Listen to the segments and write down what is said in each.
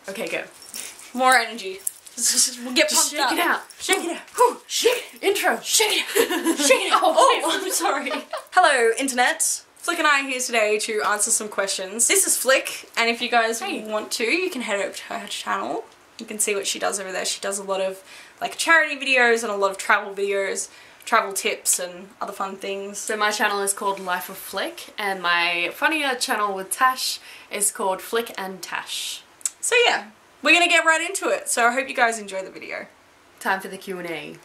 Okay, go. More energy. We'll get pumped up. Shake it out. Shake it out. Whew. Shake it. Intro. Shake it. Shake it. Oh, I'm sorry. Hello, internet. Flick and I are here today to answer some questions. This is Flick, and if you guys want to, you can head over to her channel. You can see what she does over there. She does a lot of like charity videos and a lot of travel videos, travel tips and other fun things. So my channel is called LifeOfFlik, and my funnier channel with Tash is called Flik and Tash. So yeah, we're gonna get right into it. So I hope you guys enjoy the video. Time for the Q&A.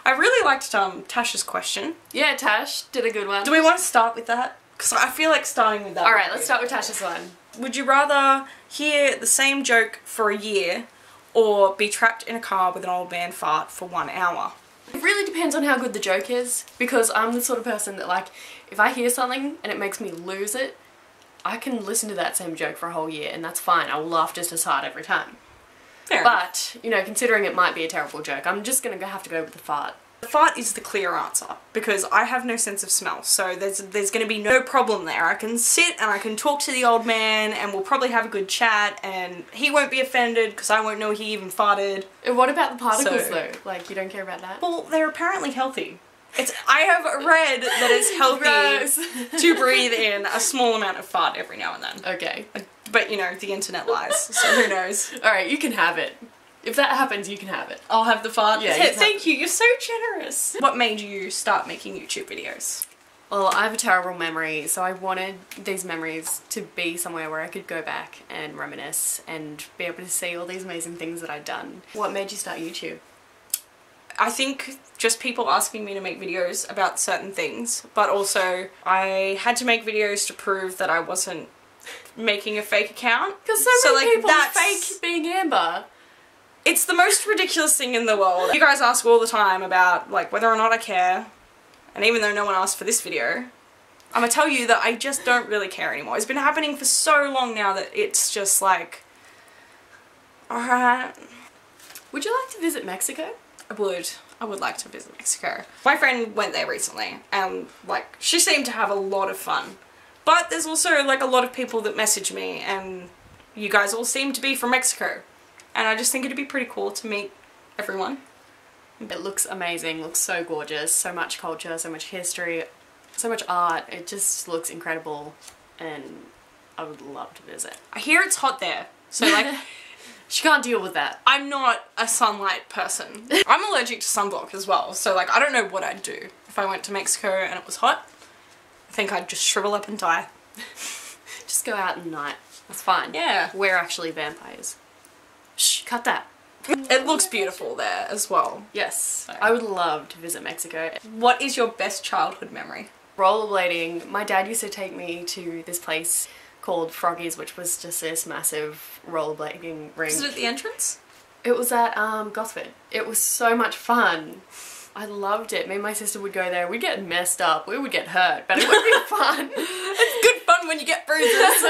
I really liked Tash's question. Yeah, Tash did a good one. Do we want to start with that? Because I feel like starting with that. Alright, let's start with Tash's one. Would you rather hear the same joke for a year or be trapped in a car with an old man fart for 1 hour? It really depends on how good the joke is, because I'm the sort of person that, like, if I hear something and it makes me lose it, I can listen to that same joke for a whole year and that's fine. I will laugh just as hard every time. Fair enough. But, you know, considering it might be a terrible joke, I'm just gonna have to go with the fart. The fart is the clear answer because I have no sense of smell, so there's going to be no problem there. I can sit and I can talk to the old man and we'll probably have a good chat and he won't be offended because I won't know he even farted. And what about the particles though? Like, you don't care about that? Well, they're apparently healthy. I have read that it's healthy to breathe in a small amount of fart every now and then. Okay. But you know, the internet lies, so who knows. Alright, you can have it. If that happens, you can have it. I'll have the fart. Yeah, thank you, you're so generous. What made you start making YouTube videos? Well, I have a terrible memory, so I wanted these memories to be somewhere where I could go back and reminisce and be able to see all these amazing things that I'd done. What made you start YouTube? I think just people asking me to make videos about certain things, but also I had to make videos to prove that I wasn't making a fake account. Because so many people fake being Amber. It's the most ridiculous thing in the world. You guys ask all the time about like whether or not I care, and even though no one asked for this video, I'm gonna tell you that I just don't really care anymore. It's been happening for so long now that it's just like, alright. Would you like to visit Mexico? I would like to visit Mexico. My friend went there recently and like she seemed to have a lot of fun. But there's also like a lot of people that message me and you guys all seem to be from Mexico. And I just think it'd be pretty cool to meet everyone. It looks amazing, looks so gorgeous, so much culture, so much history, so much art. It just looks incredible and I would love to visit. I hear it's hot there, so like she can't deal with that. I'm not a sunlight person. I'm allergic to sunblock as well, so like I don't know what I'd do if I went to Mexico and it was hot. I think I'd just shrivel up and die. Just go out at night. That's fine. Yeah. We're actually vampires. Shh, cut that. It looks beautiful there as well. Yes. So. I would love to visit Mexico. What is your best childhood memory? Rollerblading. My dad used to take me to this place called Froggies, which was just this massive rollerblading rink. Was it at the entrance? It was at Gosford. It was so much fun. I loved it. Me and my sister would go there. We'd get messed up. We would get hurt, but it would be fun. It's good fun when you get bruises.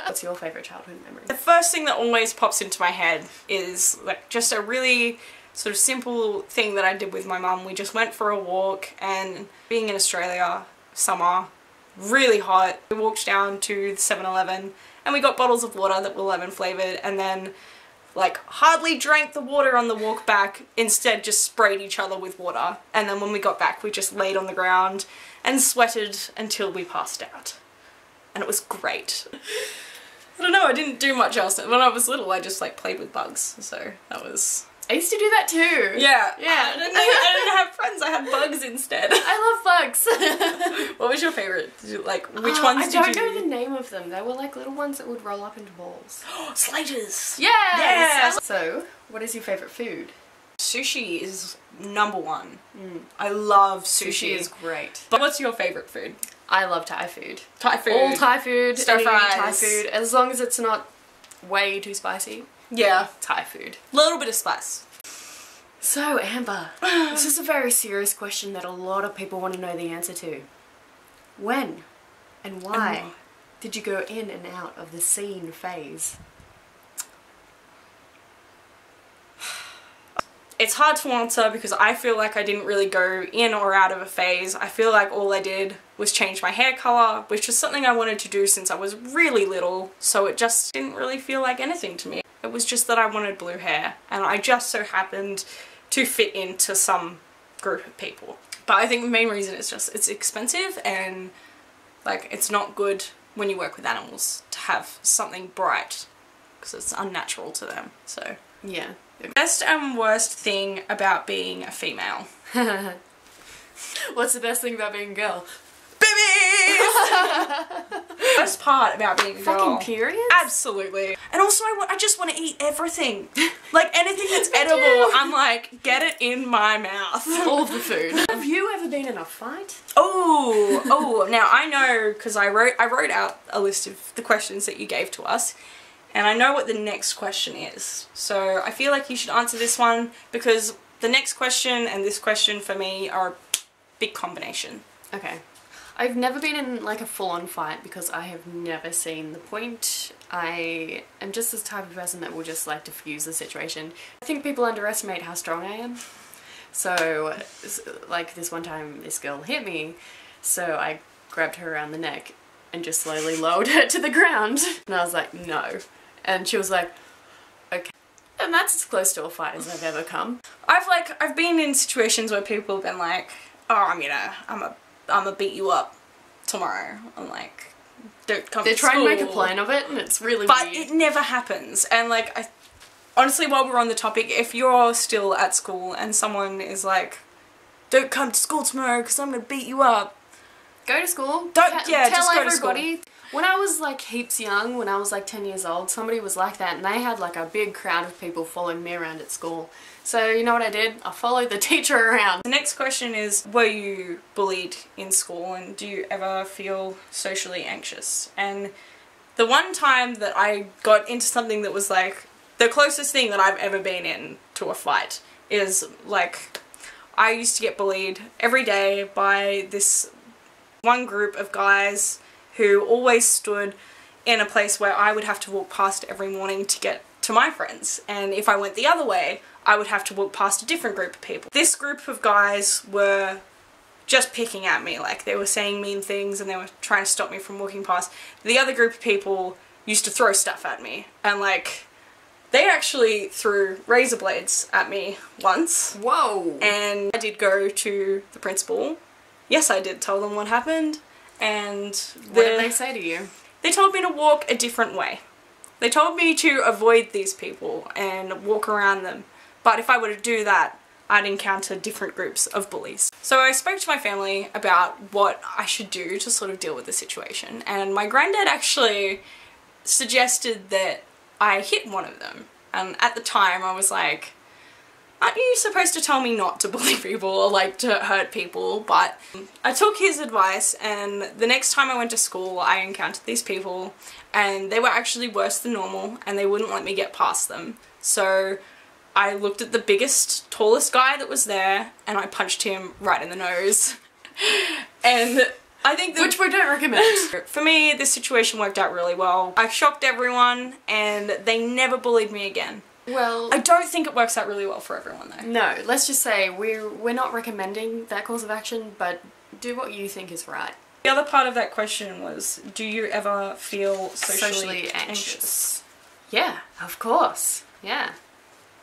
What's your favourite childhood memory? The first thing that always pops into my head is like just a really sort of simple thing that I did with my mum. We just went for a walk and being in Australia, summer, really hot. We walked down to the 7-Eleven and we got bottles of water that were lemon flavoured and then like hardly drank the water on the walk back, instead just sprayed each other with water. And then when we got back we just laid on the ground and sweated until we passed out. And it was great. I don't know, I didn't do much else. When I was little I just like played with bugs, so that was... I used to do that too. Yeah. Yeah. I didn't have friends, I had bugs instead. I love bugs. What was your favourite? Like, which ones did you... I don't know the name of them. They were like little ones that would roll up into balls. Slaters! Yes! Yes! So, what is your favourite food? Sushi is #1. I love sushi. Sushi is great. But what's your favourite food? I love Thai food. Thai food. All Thai food. Stir any fries. Thai food. As long as it's not way too spicy. Yeah. Thai food. Little bit of spice. So, Amber, this is a very serious question that a lot of people want to know the answer to. When and why did you go in and out of the scene phase? It's hard to answer because I feel like I didn't really go in or out of a phase. I feel like all I did was change my hair colour, which is something I wanted to do since I was really little, so it just didn't really feel like anything to me. It was just that I wanted blue hair, and I just so happened to fit into some group of people. But I think the main reason is just it's expensive, and like it's not good when you work with animals to have something bright because it's unnatural to them. So yeah. Best and worst thing about being a female. What's the best thing about being a girl? Babies! Best part about being a girl. Fucking periods? Absolutely. And also I just want to eat everything. Like anything that's edible, I'm like, get it in my mouth. All of the food. Have you ever been in a fight? Oh, now I know, because I wrote out a list of the questions that you gave to us, and I know what the next question is. So I feel like you should answer this one, because the next question and this question for me are a big combination. Okay. I've never been in like a full-on fight because I have never seen the point. I am just this type of person that will just like diffuse the situation. I think people underestimate how strong I am. So like this one time this girl hit me, so I grabbed her around the neck and just slowly lowered her to the ground. And I was like, no. And she was like, okay. And that's as close to a fight as I've ever come. I've been in situations where people have been like, oh, I'm gonna beat you up tomorrow. I'm like, don't come to school. They're trying to make a plan of it, and it's really weird. But it never happens. And like, honestly, while we're on the topic, if you're still at school and someone is like, don't come to school tomorrow because I'm gonna beat you up. Go to school. Tell just go everybody. To school. When I was like heaps young, when I was like 10 years old, somebody was like that, and they had like a big crowd of people following me around at school. So you know what I did? I followed the teacher around. The next question is, were you bullied in school, and do you ever feel socially anxious? And the one time that I got into something that was like the closest thing that I've ever been in to a fight is like, I used to get bullied every day by this one group of guys who always stood in a place where I would have to walk past every morning to get to my friends. And if I went the other way, I would have to walk past a different group of people. This group of guys were just picking at me, like they were saying mean things and they were trying to stop me from walking past. The other group of people used to throw stuff at me, and like, they actually threw razor blades at me once. Whoa! And I did go to the principal. Yes, I did tell them what happened. And what did they say to you? They told me to walk a different way. They told me to avoid these people and walk around them. But if I were to do that, I'd encounter different groups of bullies. So I spoke to my family about what I should do to sort of deal with the situation. And my granddad actually suggested that I hit one of them. And at the time I was like, aren't you supposed to tell me not to bully people or like to hurt people? But I took his advice, and the next time I went to school I encountered these people, and they were actually worse than normal, and they wouldn't let me get past them. So I looked at the biggest, tallest guy that was there and I punched him right in the nose. And I think that, which we don't recommend. For me, this situation worked out really well. I shocked everyone and they never bullied me again. Well, I don't think it works out really well for everyone though. No, let's just say we're not recommending that course of action, but do what you think is right. The other part of that question was, do you ever feel socially anxious? Yeah, of course. Yeah.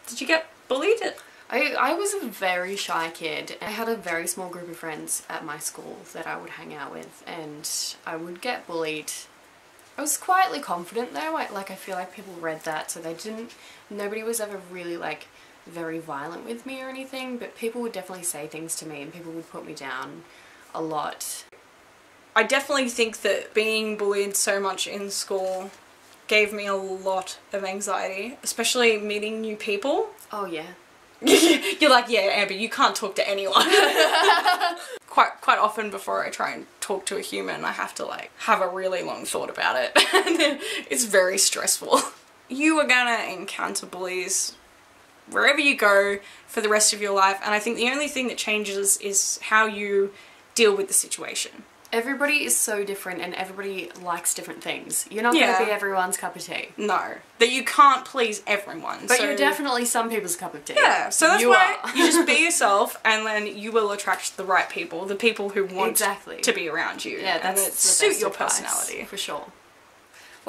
Did you get bullied? I was a very shy kid. I had a very small group of friends at my school that I would hang out with, and I would get bullied. I was quietly confident though, I feel like people read that, so nobody was ever really like very violent with me or anything, but people would definitely say things to me and people would put me down a lot. I definitely think that being bullied so much in school gave me a lot of anxiety, especially meeting new people. Oh yeah. You're like, yeah, Amber, you can't talk to anyone. Quite often before I try and talk to a human, I have to like have a really long thought about it. And it's very stressful. You are gonna encounter bullies wherever you go for the rest of your life, and I think the only thing that changes is how you deal with the situation. Everybody is so different and everybody likes different things. You're not going to be everyone's cup of tea. No. That you can't please everyone. But you're definitely some people's cup of tea. Yeah, so that's why you just be yourself, and then you will attract the right people, the people who want to be around you. Yeah, that's and the suit best your advice, personality. for sure.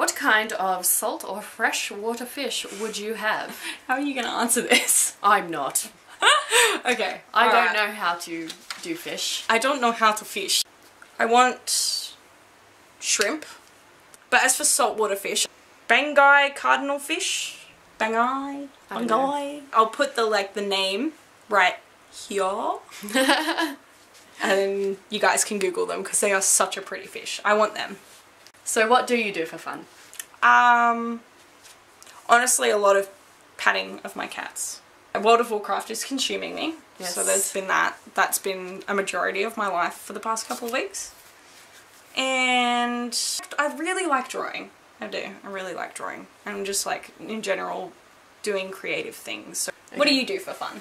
What kind of salt or freshwater fish would you have? How are you going to answer this? I'm not. Okay. I don't know how to do fish. I don't know how to fish. I want shrimp. But as for saltwater fish, Bangai cardinal fish. Bangai. I'll put the name right here. And you guys can Google them because they are such a pretty fish. I want them. So what do you do for fun? Honestly, a lot of patting of my cats. World of Warcraft is consuming me. Yes. So there's been that. That's been a majority of my life for the past couple of weeks. And I really like drawing. I do. I really like drawing. And just like, in general, doing creative things. So what do you do for fun?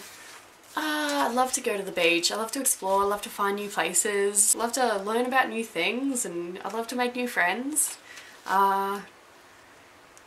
I love to go to the beach. I love to explore. I love to find new places. I love to learn about new things, and I love to make new friends. Yeah.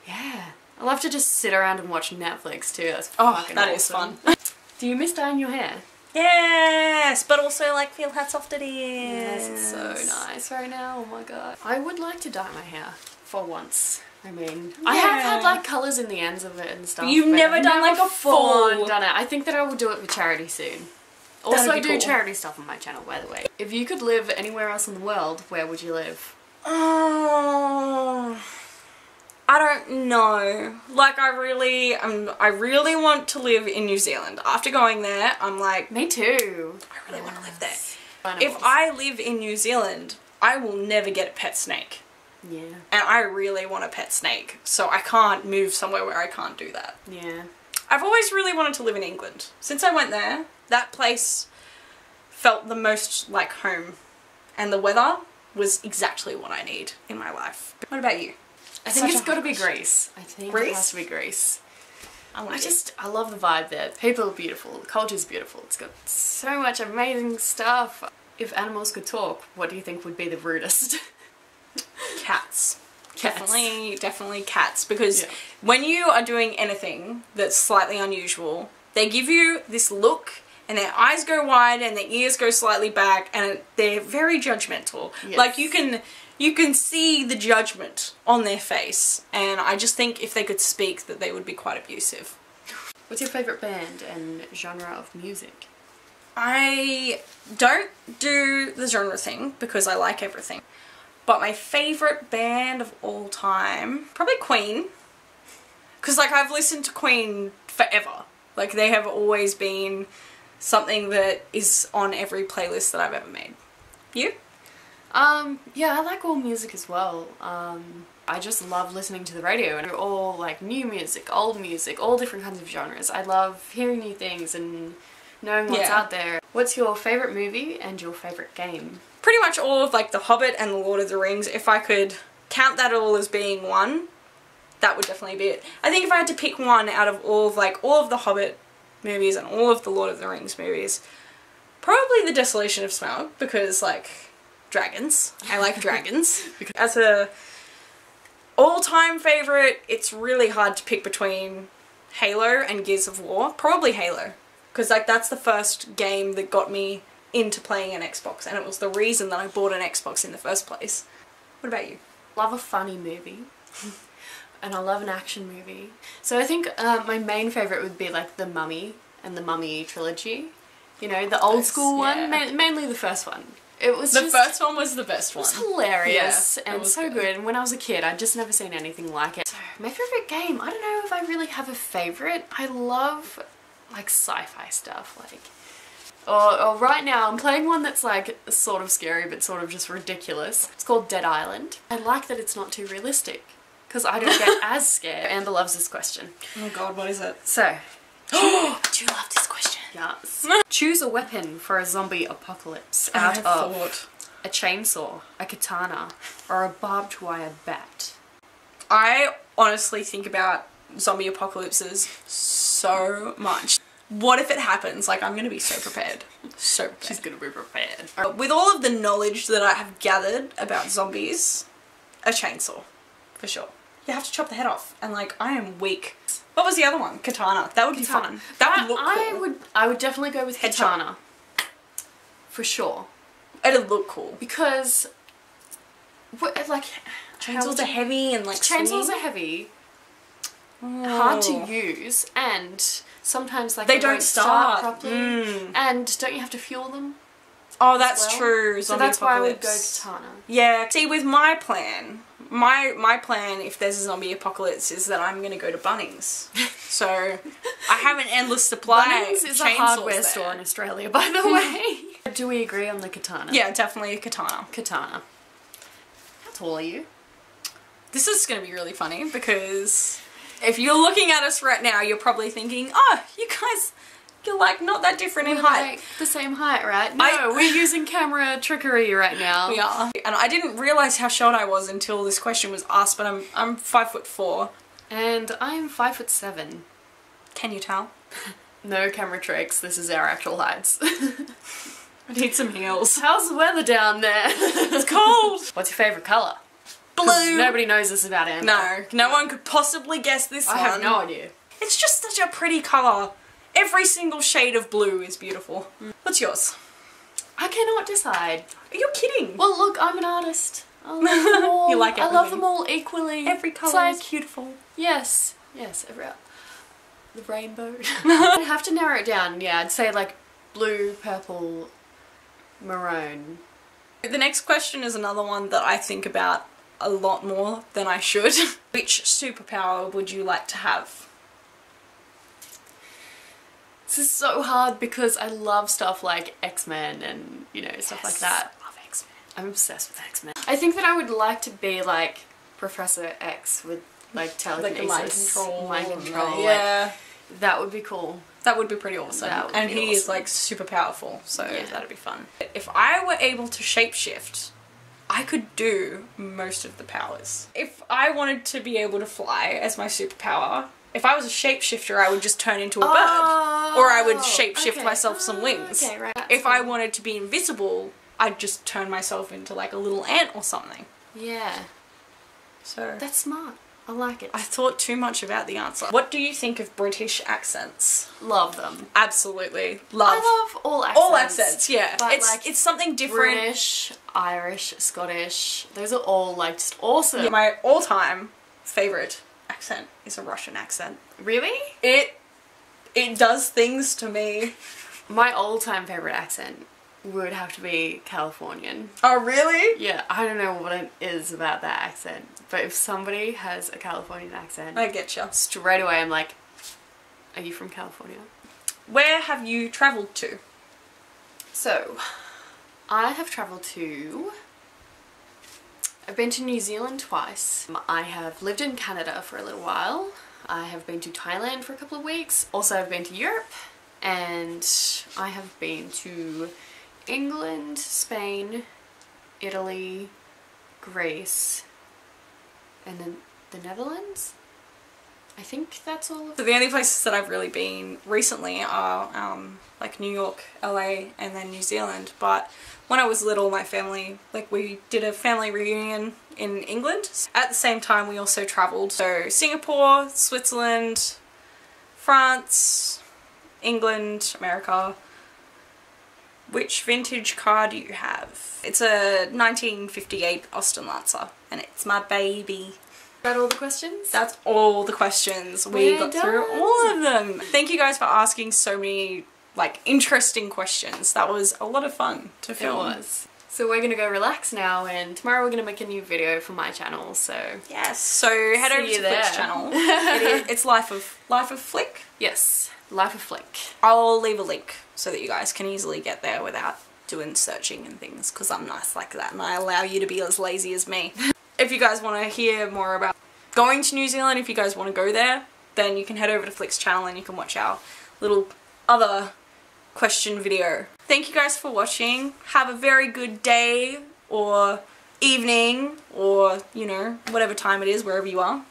I love to just sit around and watch Netflix too. That's fucking that awesome. is fun. Do you miss dyeing your hair? Yes, but also like feel how soft it is. Yes, it's so nice right now. Oh my god. I would like to dye my hair for once. I mean, I have had like colours in the ends of it and stuff. You've never done like a full done it. I think that I will do it for charity soon. Also, I do charity stuff on my channel, by the way. If you could live anywhere else in the world, where would you live? I don't know. Like, I really want to live in New Zealand. After going there, I'm like, me too. I really want to live there. Animals. If I live in New Zealand, I will never get a pet snake. Yeah. And I really want a pet snake, so I can't move somewhere where I can't do that. Yeah. I've always really wanted to live in England. Since I went there, that place felt the most like home. And the weather was exactly what I need in my life. What about you? I think it's got to be Greece. I think it has to be Greece. I love the vibe there. People are beautiful. The culture's beautiful. It's got so much amazing stuff. If animals could talk, what do you think would be the rudest? Cats. Definitely cats. Because when you are doing anything that's slightly unusual, they give you this look and their eyes go wide and their ears go slightly back and they're very judgmental. Yes. Like you can see the judgment on their face, and I just think if they could speak that they would be quite abusive. What's your favourite band and genre of music? I don't do the genre thing because I like everything. But my favourite band of all time, probably Queen. Because like I've listened to Queen forever. Like they have always been something that is on every playlist that I've ever made. You? Yeah, I like all music as well. I just love listening to the radio, and all like new music, old music, all different kinds of genres. I love hearing new things and knowing what's out there. What's your favourite movie and your favourite game? Pretty much all of like The Hobbit and The Lord of the Rings. If I could count that all as being one, that would definitely be it. I think if I had to pick one out of all of the Hobbit movies and all of the Lord of the Rings movies, probably The Desolation of Smaug, because like dragons. I like dragons. As a all-time favourite, it's really hard to pick between Halo and Gears of War. Probably Halo. Because like that's the first game that got me into playing an Xbox, and it was the reason that I bought an Xbox in the first place. What about you? Love a funny movie. And I love an action movie. So I think my main favourite would be like The Mummy and the Mummy trilogy. You know, the old school one, mainly the first one. It was the first one was the best one. It was hilarious and so good. And when I was a kid, I'd just never seen anything like it. So my favourite game, I don't know if I really have a favourite. I love like sci-fi stuff, like or right now I'm playing one that's like sort of scary but sort of just ridiculous. It's called Dead Island. I like that it's not too realistic because I don't get as scared. Amber loves this question. Oh god, what is it? So, do you love this question? Yes. Choose a weapon for a zombie apocalypse out of a chainsaw, a katana, or a barbed wire bat. I honestly think about zombie apocalypses so much. What if it happens? Like, I'm going to be so prepared. So prepared. She's going to be prepared. With all of the knowledge that I have gathered about zombies, a chainsaw. For sure. You have to chop the head off. And like, I am weak. What was the other one? Katana. That would be fun. That would look cool. I would definitely go with katana. For sure. It'd look cool. Because, like, Chainsaws are heavy and like chainsaws swingy. are heavy, Oh. hard to use, and sometimes like They they don't won't start properly. Mm. And don't you have to fuel them? Oh, that's well? true. So Zombie that's why I would go apocalypse. katana. Yeah. See, with my plan, my plan, if there's a zombie apocalypse, is that I'm gonna go to Bunnings. So I have an endless supply. Bunnings is a hardware store in Australia, by the way. Do we agree on the katana? Yeah, definitely a katana. Katana. How tall are you? This is gonna be really funny because if you're looking at us right now, you're probably thinking, oh, you guys, you're like not that different in height. Like the same height, right? No, we're using camera trickery right now. We are. And I didn't realise how short I was until this question was asked, but I'm 5'4". And I'm 5'7". Can you tell? No camera tricks, this is our actual heights. I need some heels. How's the weather down there? It's cold. What's your favourite colour? Blue. Nobody knows this about Amber. No one could possibly guess this one. I have no idea. It's just such a pretty colour. Every single shade of blue is beautiful. What's yours? I cannot decide. Are you kidding? Well, look, I'm an artist. I love them all. You like I love everything. them all equally. Every It's colour like, is beautiful. yes, every the rainbow. I'd have to narrow it down. Yeah, I'd say like blue, purple, maroon. The next question is another one that I think about a lot more than I should. Which superpower would you like to have? This is so hard because I love stuff like X-Men and, you know, stuff like that. I love X-Men. I'm obsessed with X-Men. I think that I would like to be like Professor X with like telekinesis, mind control. Yeah. Like, that would be cool. That would be pretty awesome. That would and be he is awesome. like super powerful, so Yeah. that'd be fun. If I were able to shapeshift, I could do most of the powers. If I wanted to be able to fly as my superpower, if I was a shapeshifter, I would just turn into a bird. Or I would shapeshift myself some wings. Okay, right. If I wanted to be invisible, I'd just turn myself into like a little ant or something. Yeah. So That's smart. I like it. I thought too much about the answer. What do you think of British accents? love them. Absolutely. Love. I love all accents. all accents, yeah. But It's something different. British, Irish, Scottish, those are all like just awesome. Yeah, my all-time favourite accent is a Russian accent. Really? It does things to me. My all-time favourite accent would have to be Californian. Oh, really? Yeah, I don't know what it is about that accent, but if somebody has a Californian accent, I get you. straight away I'm like, are you from California? Where have you travelled to? So, I have travelled to... I've been to New Zealand twice. I have lived in Canada for a little while. I have been to Thailand for a couple of weeks. Also, I've been to Europe. And I have been to England, Spain, Italy, Greece, and then the Netherlands. I think that's all of So the only places that I've really been recently are like New York, LA, and then New Zealand. But when I was little, my family, like we did a family reunion in England. At the same time, we also travelled. So Singapore, Switzerland, France, England, America. Which vintage car do you have? It's a 1958 Austin Lancer, and it's my baby. Is that all the questions? That's all the questions. We got through all of them. Thank you guys for asking so many like interesting questions. That was a lot of fun to film. It was. So we're gonna go relax now, and tomorrow we're gonna make a new video for my channel, so... Yes, so head over See to you Flik's there. channel. It's Life of Flik. Yes, Life of Flik. I'll leave a link so that you guys can easily get there without doing searching and things, because I'm nice like that and I allow you to be as lazy as me. If you guys want to hear more about going to New Zealand, if you guys want to go there, then you can head over to Flik's channel and you can watch our little other question video. Thank you guys for watching. Have a very good day or evening or, you know, whatever time it is, wherever you are.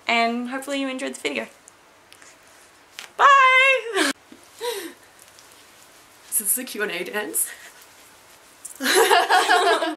And hopefully you enjoyed the video. Bye! Is this the Q&A dance?